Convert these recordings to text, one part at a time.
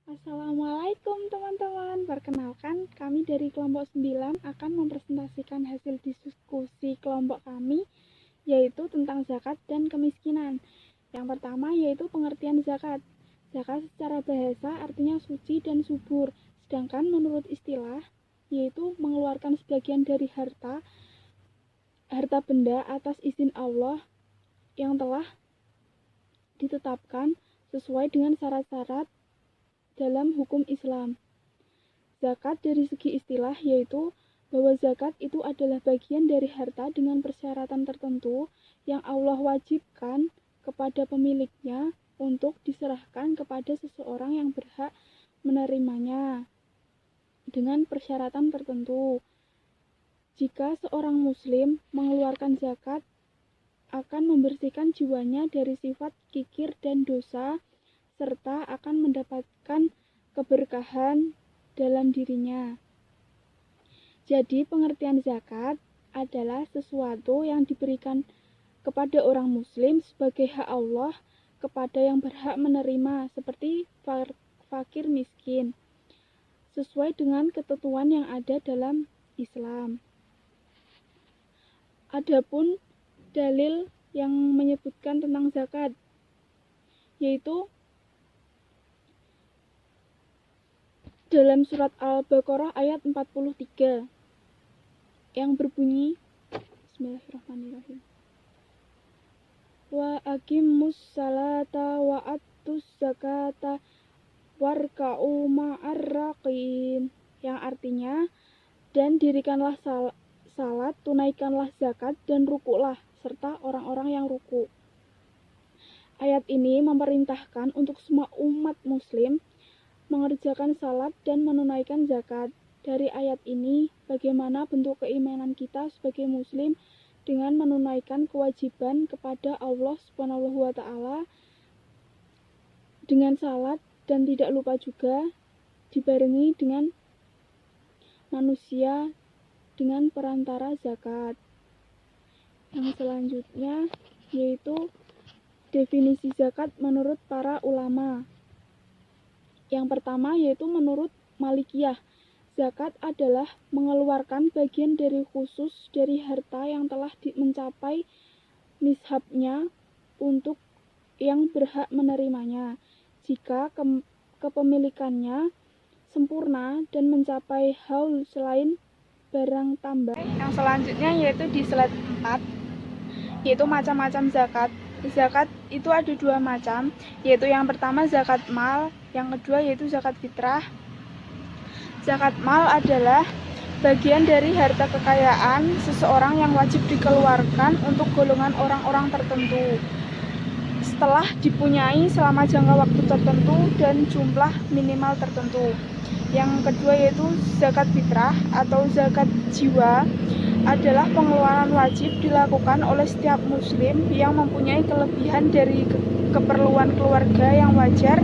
Assalamualaikum teman-teman. Perkenalkan, kami dari kelompok 9 akan mempresentasikan hasil diskusi kelompok kami, yaitu tentang zakat dan kemiskinan. Yang pertama yaitu pengertian zakat. Zakat secara bahasa artinya suci dan subur, sedangkan menurut istilah yaitu mengeluarkan sebagian dari harta benda atas izin Allah yang telah ditetapkan sesuai dengan syarat-syarat dalam hukum Islam. Zakat dari segi istilah yaitu bahwa zakat itu adalah bagian dari harta dengan persyaratan tertentu yang Allah wajibkan kepada pemiliknya untuk diserahkan kepada seseorang yang berhak menerimanya dengan persyaratan tertentu. Jika seorang muslim mengeluarkan zakat, akan membersihkan jiwanya dari sifat kikir dan dosa, serta akan mendapatkan keberkahan dalam dirinya. Jadi pengertian zakat adalah sesuatu yang diberikan kepada orang muslim sebagai hak Allah kepada yang berhak menerima, seperti fakir miskin, sesuai dengan ketentuan yang ada dalam Islam. Adapun dalil yang menyebutkan tentang zakat yaitu dalam surat Al-Baqarah ayat 43 yang berbunyi Bismillahirrahmanirrahim. Wa aqimus salata wa attus zakata warka'u ma'arraqin, yang artinya dan dirikanlah salat, tunaikanlah zakat dan rukuklah serta orang-orang yang ruku. Ayat ini memerintahkan untuk semua umat muslim mengerjakan salat dan menunaikan zakat. Dari ayat ini, bagaimana bentuk keimanan kita sebagai muslim dengan menunaikan kewajiban kepada Allah Subhanahu wa taala dengan salat, dan tidak lupa juga dibarengi dengan manusia dengan perantara zakat. Yang selanjutnya yaitu definisi zakat menurut para ulama. Yang pertama yaitu menurut Malikiyah, zakat adalah mengeluarkan bagian dari khusus dari harta yang telah mencapai nisabnya untuk yang berhak menerimanya. Jika kepemilikannya sempurna dan mencapai haul selain barang tambah. Yang selanjutnya yaitu di slide 4, yaitu macam-macam zakat. Zakat itu ada dua macam, yaitu yang pertama zakat mal, yang kedua yaitu zakat fitrah. Zakat mal adalah bagian dari harta kekayaan seseorang yang wajib dikeluarkan untuk golongan orang-orang tertentu setelah dipunyai selama jangka waktu tertentu dan jumlah minimal tertentu. Yang kedua yaitu zakat fitrah atau zakat jiwa, adalah pengeluaran wajib dilakukan oleh setiap muslim yang mempunyai kelebihan dari keperluan keluarga yang wajar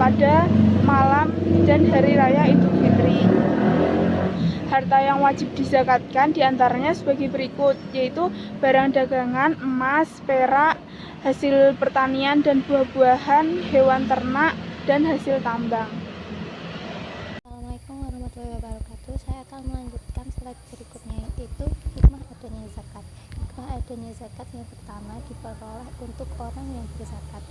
pada malam dan hari raya Idul Fitri. Harta yang wajib dizakatkan diantaranya sebagai berikut, yaitu barang dagangan, emas, perak, hasil pertanian dan buah-buahan, hewan ternak, dan hasil tambang. Assalamualaikum warahmatullahi wabarakatuh. Saya akan melanjutkan slide berikutnya, yaitu hikmah adanya zakat. Hikmah adanya zakat yang pertama diperoleh untuk orang yang berzakat.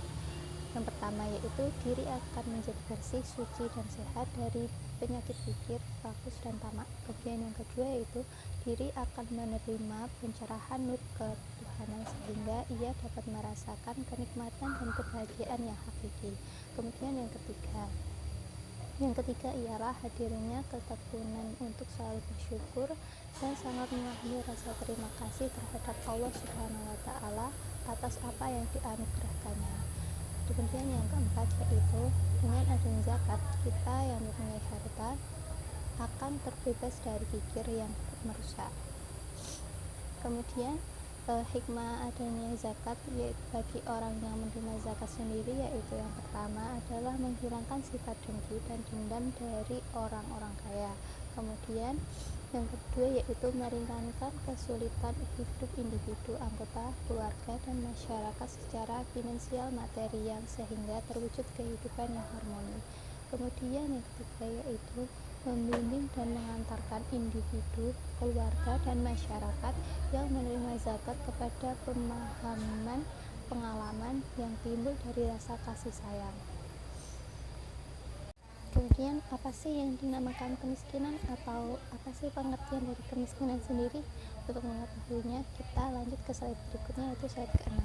Yang pertama yaitu diri akan menjadi bersih, suci, dan sehat dari penyakit pikir, rakus, dan tamak. Kemudian yang kedua yaitu diri akan menerima pencerahan nur ketuhanan sehingga ia dapat merasakan kenikmatan dan kebahagiaan yang hakiki. Kemudian yang ketiga ialah hadirnya ketekunan untuk selalu bersyukur dan sangat memahami rasa terima kasih terhadap Allah Subhanahu wa taala atas apa yang dianugerahkannya. Kemudian yang keempat yaitu dengan adanya zakat, kita yang mempunyai harta akan terbebas dari pikir yang merusak. Kemudian hikmah adanya zakat yaitu bagi orang yang menerima zakat sendiri, yaitu yang pertama adalah menghilangkan sifat dengki dan dendam dari orang-orang kaya. Kemudian yang kedua yaitu meringankan kesulitan hidup individu, anggota keluarga, dan masyarakat secara finansial material sehingga terwujud kehidupan yang harmoni. Kemudian yang ketiga yaitu membimbing dan mengantarkan individu, keluarga, dan masyarakat yang menerima zakat kepada pemahaman pengalaman yang timbul dari rasa kasih sayang. Kemudian apa sih yang dinamakan kemiskinan atau apa sih pengertian dari kemiskinan sendiri? Untuk mengetahuinya kita lanjut ke slide berikutnya, yaitu slide ke-6.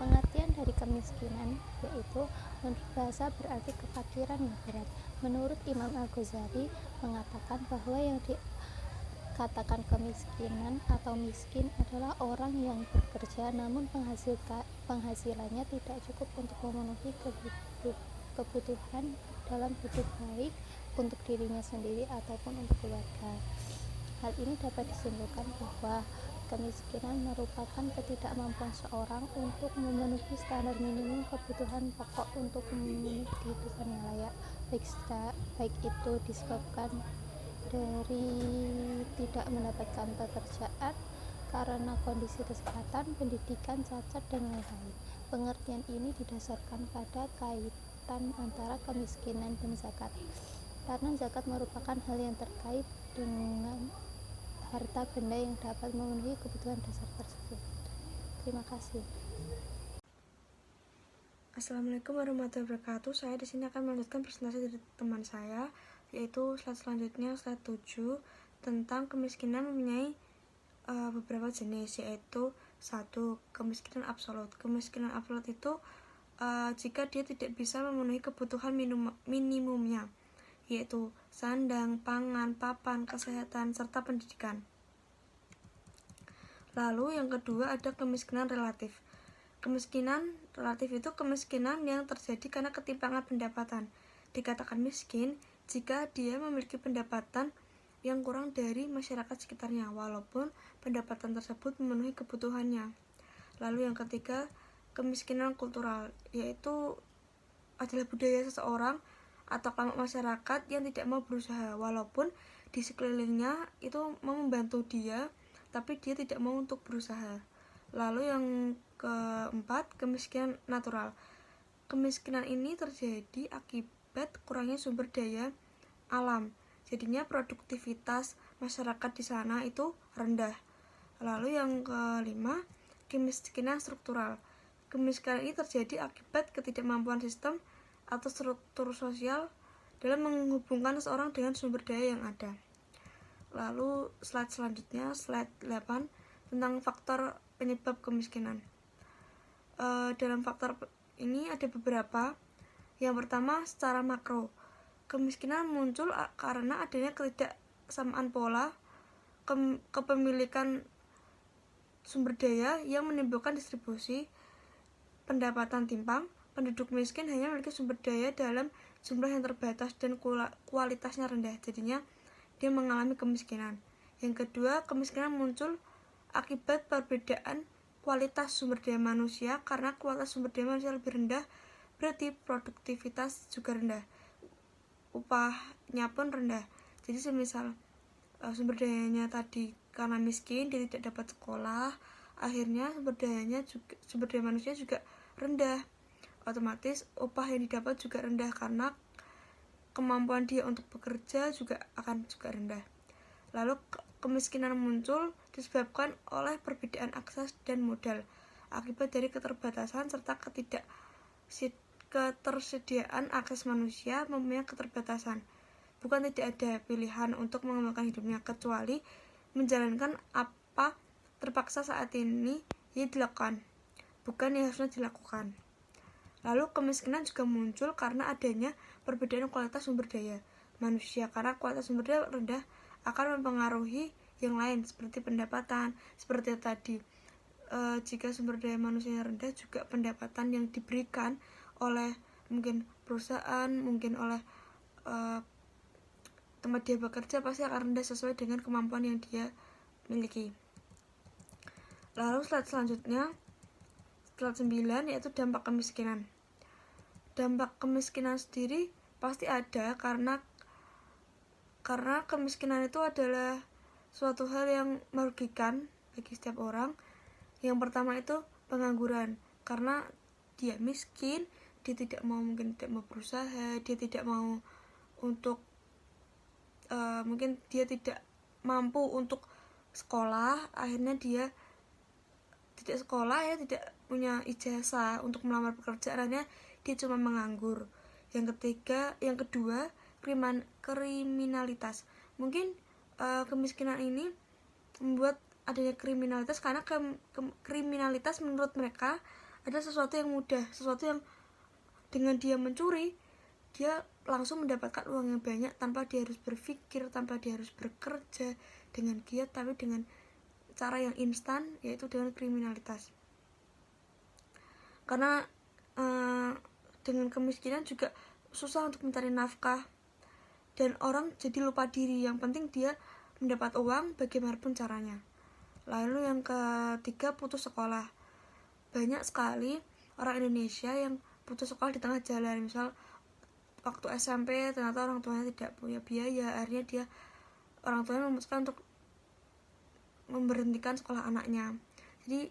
Pengertian dari kemiskinan yaitu menurut bahasa berarti kefakiran yang berat. Menurut Imam Al-Ghazali mengatakan bahwa yang dikatakan kemiskinan atau miskin adalah orang yang bekerja namun penghasilannya tidak cukup untuk memenuhi kebutuhan dalam hidup, baik untuk dirinya sendiri ataupun untuk keluarga. Hal ini dapat disimpulkan bahwa kemiskinan merupakan ketidakmampuan seorang untuk memenuhi standar minimum kebutuhan pokok untuk memenuhi kehidupan yang layak, baik itu disebabkan dari tidak mendapatkan pekerjaan, karena kondisi kesehatan, pendidikan, cacat, dan lain-lain. Pengertian ini didasarkan pada kaitan antara kemiskinan dan zakat, karena zakat merupakan hal yang terkait dengan harta benda yang dapat memenuhi kebutuhan dasar tersebut. Terima kasih. Assalamualaikum warahmatullahi wabarakatuh. Saya di sini akan melanjutkan presentasi dari teman saya, yaitu slide selanjutnya, slide 7, tentang kemiskinan mempunyai beberapa jenis, yaitu 1. Kemiskinan absolut. Kemiskinan absolut itu jika dia tidak bisa memenuhi kebutuhan minimumnya, yaitu sandang, pangan, papan, kesehatan, serta pendidikan. Lalu yang kedua ada kemiskinan relatif. Kemiskinan relatif itu kemiskinan yang terjadi karena ketimpangan pendapatan. Dikatakan miskin jika dia memiliki pendapatan yang kurang dari masyarakat sekitarnya, walaupun pendapatan tersebut memenuhi kebutuhannya. Lalu yang ketiga, kemiskinan kultural, yaitu adalah budaya seseorang atau kelompok masyarakat yang tidak mau berusaha, walaupun di sekelilingnya itu mau membantu dia, tapi dia tidak mau untuk berusaha. Lalu yang keempat, kemiskinan natural. Kemiskinan ini terjadi akibat kurangnya sumber daya alam. Jadinya produktivitas masyarakat di sana itu rendah. Lalu yang kelima, kemiskinan struktural. Kemiskinan ini terjadi akibat ketidakmampuan sistem atau struktur sosial dalam menghubungkan seseorang dengan sumber daya yang ada. Lalu slide selanjutnya, slide 8, tentang faktor penyebab kemiskinan. Dalam faktor ini ada beberapa. Yang pertama, secara makro, kemiskinan muncul karena adanya ketidaksamaan pola kepemilikan sumber daya yang menimbulkan distribusi pendapatan timpang. Penduduk miskin hanya memiliki sumber daya dalam jumlah yang terbatas dan kualitasnya rendah, jadinya dia mengalami kemiskinan. Yang kedua, kemiskinan muncul akibat perbedaan kualitas sumber daya manusia. Karena kualitas sumber daya manusia lebih rendah, berarti produktivitas juga rendah, upahnya pun rendah. Jadi semisal sumber dayanya tadi karena miskin, dia tidak dapat sekolah, akhirnya sumber daya manusia juga rendah, otomatis upah yang didapat juga rendah karena kemampuan dia untuk bekerja juga rendah. Lalu kemiskinan muncul disebabkan oleh perbedaan akses dan modal akibat dari keterbatasan serta ketersediaan akses. Manusia mempunyai keterbatasan, bukan tidak ada pilihan untuk mengembangkan hidupnya, kecuali menjalankan apa terpaksa saat ini yang dilakukan, bukan yang harusnya dilakukan. Lalu kemiskinan juga muncul karena adanya perbedaan kualitas sumber daya manusia. Karena kualitas sumber daya rendah akan mempengaruhi yang lain seperti pendapatan. Seperti tadi, jika sumber daya manusia rendah, juga pendapatan yang diberikan oleh mungkin perusahaan, mungkin oleh tempat dia bekerja pasti akan rendah sesuai dengan kemampuan yang dia miliki. Lalu slide selanjutnya, slide 9, yaitu dampak kemiskinan. Dampak kemiskinan sendiri pasti ada karena kemiskinan itu adalah suatu hal yang merugikan bagi setiap orang. Yang pertama itu pengangguran, karena dia miskin dia tidak mau, mungkin tidak mau berusaha, dia tidak mau untuk mungkin dia tidak mampu untuk sekolah, akhirnya dia tidak sekolah ya, tidak punya ijazah untuk melamar pekerjaan, akhirnya dia cuma menganggur. Yang kedua, kriminalitas. Mungkin kemiskinan ini membuat adanya kriminalitas karena kriminalitas menurut mereka adalah sesuatu yang mudah, sesuatu yang dengan dia mencuri, dia langsung mendapatkan uang yang banyak tanpa dia harus berpikir, tanpa dia harus bekerja dengan giat, tapi dengan cara yang instan, yaitu dengan kriminalitas. Karena dengan kemiskinan juga susah untuk mencari nafkah, dan orang jadi lupa diri, yang penting dia mendapat uang bagaimanapun caranya. Lalu yang ketiga, putus sekolah. Banyak sekali orang Indonesia yang putus sekolah di tengah jalan. Misal waktu SMP ternyata orang tuanya tidak punya biaya, akhirnya orang tuanya memutuskan untuk memberhentikan sekolah anaknya. Jadi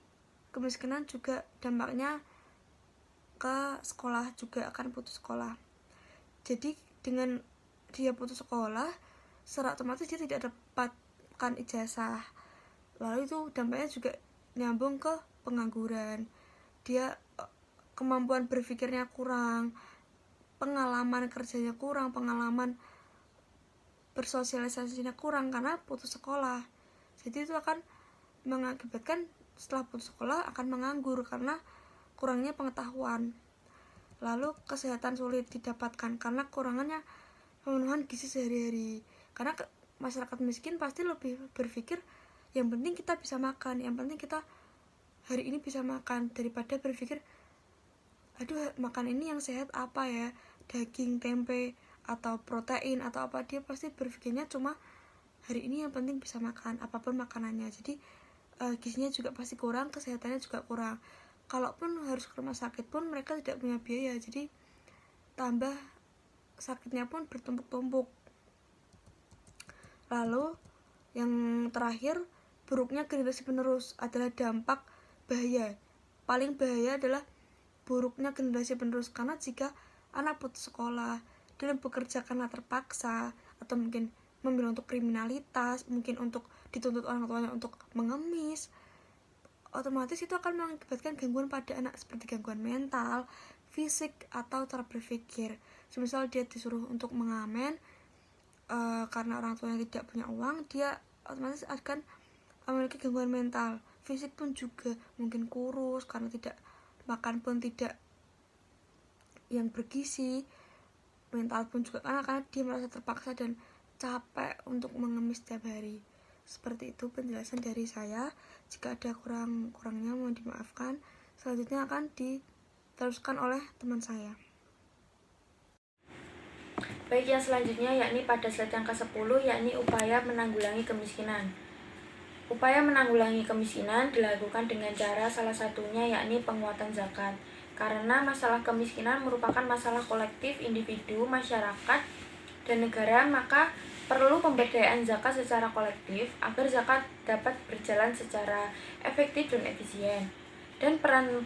kemiskinan juga dampaknya ke sekolah, juga akan putus sekolah. Jadi dengan dia putus sekolah, secara otomatis dia tidak dapatkan ijazah. Lalu itu dampaknya juga nyambung ke pengangguran. Dia kemampuan berpikirnya kurang, pengalaman kerjanya kurang, pengalaman bersosialisasinya kurang karena putus sekolah. Jadi itu akan mengakibatkan setelah putus sekolah akan menganggur karena kurangnya pengetahuan. Lalu kesehatan sulit didapatkan karena kurangannya pemenuhan gizi sehari-hari. Karena masyarakat miskin pasti lebih berpikir yang penting kita bisa makan, yang penting kita hari ini bisa makan, daripada berpikir aduh makan ini yang sehat apa ya, daging, tempe, atau protein atau apa. Dia pasti berpikirnya cuma hari ini yang penting bisa makan apapun makanannya. Jadi gizinya juga pasti kurang, kesehatannya juga kurang. Kalaupun harus ke rumah sakit pun mereka tidak punya biaya, jadi tambah sakitnya pun bertumpuk-tumpuk. Lalu yang terakhir, buruknya generasi penerus adalah dampak bahaya. Paling bahaya adalah buruknya generasi penerus, karena jika anak putus sekolah dan bekerja karena terpaksa, atau mungkin memilih untuk kriminalitas, mungkin untuk dituntut orang tuanya untuk mengemis, otomatis itu akan mengakibatkan gangguan pada anak, seperti gangguan mental, fisik, atau cara berpikir. Semisal dia disuruh untuk mengamen karena orang tuanya tidak punya uang, dia otomatis akan memiliki gangguan mental. Fisik pun juga mungkin kurus karena tidak makan pun tidak yang bergizi. Mental pun juga karena dia merasa terpaksa dan capek untuk mengemis setiap hari. Seperti itu penjelasan dari saya. Jika ada kurangnya mohon dimaafkan. Selanjutnya akan diteruskan oleh teman saya. Baik, yang selanjutnya yakni pada slide yang ke-10, yakni upaya menanggulangi kemiskinan. Upaya menanggulangi kemiskinan dilakukan dengan cara salah satunya yakni penguatan zakat. Karena masalah kemiskinan merupakan masalah kolektif individu, masyarakat, dan negara, maka perlu pemberdayaan zakat secara kolektif agar zakat dapat berjalan secara efektif dan efisien. Dan peran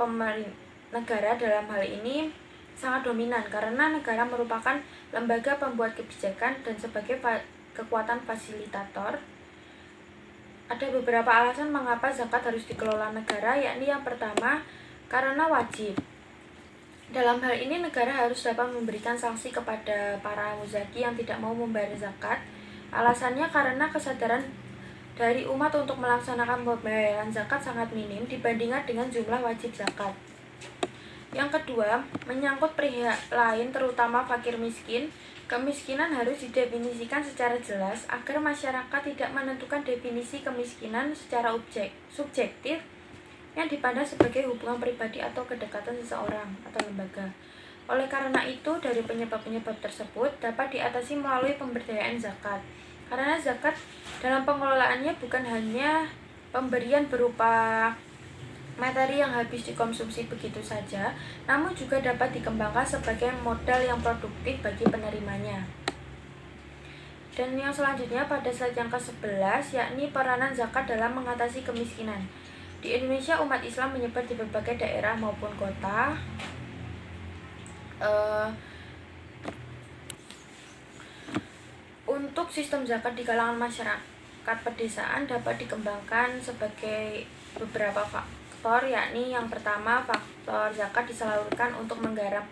negara dalam hal ini sangat dominan karena negara merupakan lembaga pembuat kebijakan dan sebagai kekuatan fasilitator. Ada beberapa alasan mengapa zakat harus dikelola negara, yakni yang pertama, karena wajib. Dalam hal ini negara harus dapat memberikan sanksi kepada para muzaki yang tidak mau membayar zakat. Alasannya karena kesadaran dari umat untuk melaksanakan pembayaran zakat sangat minim dibandingkan dengan jumlah wajib zakat. Yang kedua, menyangkut pihak lain terutama fakir miskin, kemiskinan harus didefinisikan secara jelas agar masyarakat tidak menentukan definisi kemiskinan secara subjektif yang dipandang sebagai hubungan pribadi atau kedekatan seseorang atau lembaga. Oleh karena itu, dari penyebab-penyebab tersebut dapat diatasi melalui pemberdayaan zakat. Karena zakat dalam pengelolaannya bukan hanya pemberian berupa materi yang habis dikonsumsi begitu saja, namun juga dapat dikembangkan sebagai modal yang produktif bagi penerimanya. Dan yang selanjutnya pada slide yang ke-11, yakni peranan zakat dalam mengatasi kemiskinan. Di Indonesia, umat Islam menyebar di berbagai daerah maupun kota. Untuk sistem zakat di kalangan masyarakat pedesaan dapat dikembangkan sebagai beberapa faktor, yakni yang pertama, faktor zakat disalurkan untuk menggarap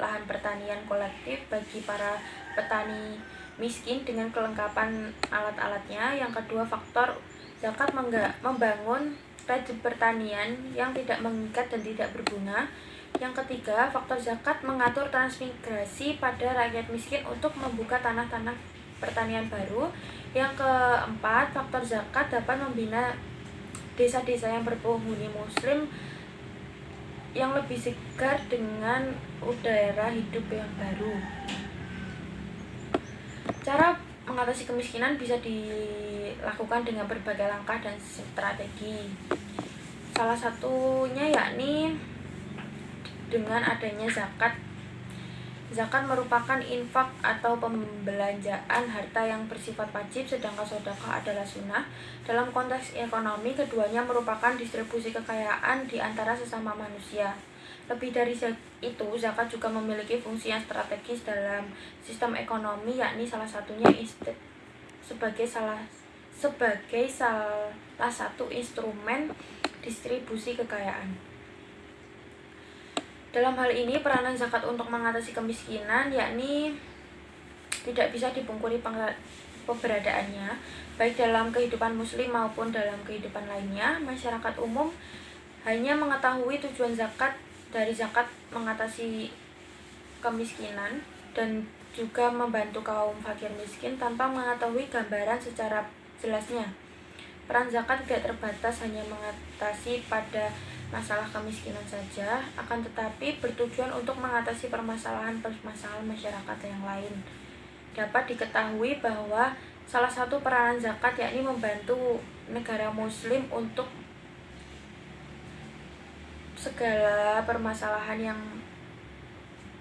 lahan pertanian kolektif bagi para petani miskin dengan kelengkapan alat-alatnya. Yang kedua, faktor zakat membangun rejim pertanian yang tidak mengikat dan tidak berbunga. Yang ketiga, faktor zakat mengatur transmigrasi pada rakyat miskin untuk membuka tanah-tanah pertanian baru. Yang keempat, faktor zakat dapat membina desa-desa yang berpenghuni muslim yang lebih segar dengan udara hidup yang baru. Cara mengatasi kemiskinan bisa dilakukan dengan berbagai langkah dan strategi. Salah satunya yakni dengan adanya zakat. Zakat merupakan infak atau pembelanjaan harta yang bersifat wajib, sedangkan sedekah adalah sunnah. Dalam konteks ekonomi, keduanya merupakan distribusi kekayaan di antara sesama manusia. Lebih dari itu, zakat juga memiliki fungsi yang strategis dalam sistem ekonomi, yakni salah satunya sebagai salah satu instrumen distribusi kekayaan. Dalam hal ini, peranan zakat untuk mengatasi kemiskinan yakni tidak bisa dipungkiri keberadaannya, baik dalam kehidupan muslim maupun dalam kehidupan lainnya. Masyarakat umum hanya mengetahui tujuan zakat dari zakat mengatasi kemiskinan dan juga membantu kaum fakir miskin tanpa mengetahui gambaran secara jelasnya. Peran zakat tidak terbatas hanya mengatasi pada masalah kemiskinan saja, akan tetapi bertujuan untuk mengatasi permasalahan-permasalahan masyarakat yang lain. Dapat diketahui bahwa salah satu peranan zakat yakni membantu negara muslim untuk segala permasalahan yang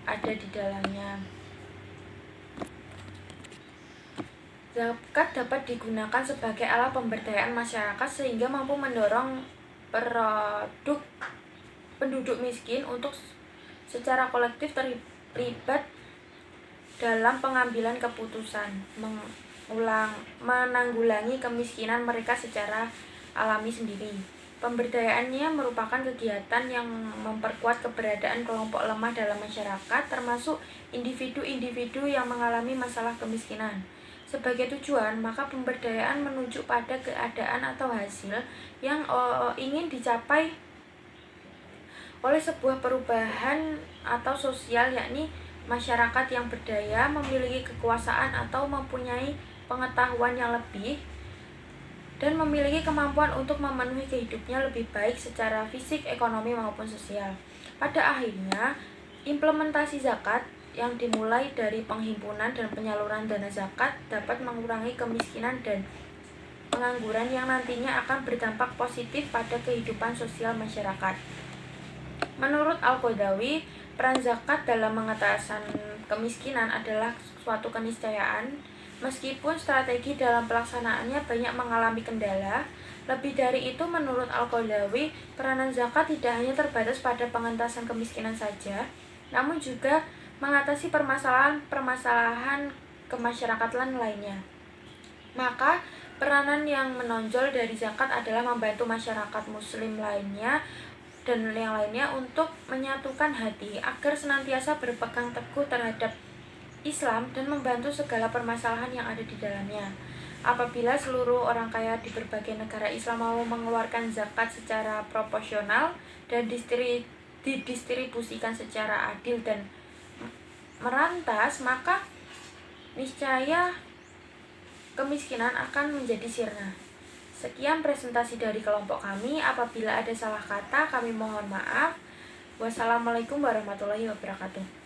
ada di dalamnya. Zakat dapat digunakan sebagai alat pemberdayaan masyarakat sehingga mampu mendorong penduduk miskin untuk secara kolektif terlibat dalam pengambilan keputusan, menanggulangi kemiskinan mereka secara alami sendiri. Pemberdayaannya merupakan kegiatan yang memperkuat keberadaan kelompok lemah dalam masyarakat, termasuk individu-individu yang mengalami masalah kemiskinan. Sebagai tujuan, maka pemberdayaan menuju pada keadaan atau hasil yang ingin dicapai oleh sebuah perubahan atau sosial, yakni masyarakat yang berdaya, memiliki kekuasaan atau mempunyai pengetahuan yang lebih dan memiliki kemampuan untuk memenuhi kehidupnya lebih baik secara fisik, ekonomi maupun sosial. Pada akhirnya, implementasi zakat yang dimulai dari penghimpunan dan penyaluran dana zakat dapat mengurangi kemiskinan dan pengangguran yang nantinya akan berdampak positif pada kehidupan sosial masyarakat. Menurut Al-Qaradawi, peran zakat dalam mengatasi kemiskinan adalah suatu keniscayaan, meskipun strategi dalam pelaksanaannya banyak mengalami kendala. Lebih dari itu, menurut Al-Qaradawi, peranan zakat tidak hanya terbatas pada pengentasan kemiskinan saja, namun juga mengatasi permasalahan kemasyarakatan lainnya. Maka, peranan yang menonjol dari zakat adalah membantu masyarakat muslim lainnya dan yang lainnya untuk menyatukan hati agar senantiasa berpegang teguh terhadap Islam dan membantu segala permasalahan yang ada di dalamnya. Apabila seluruh orang kaya di berbagai negara Islam mau mengeluarkan zakat secara proporsional dan didistribusikan secara adil dan merantas, maka niscaya kemiskinan akan menjadi sirna. Sekian presentasi dari kelompok kami. Apabila ada salah kata, kami mohon maaf. Wassalamualaikum warahmatullahi wabarakatuh.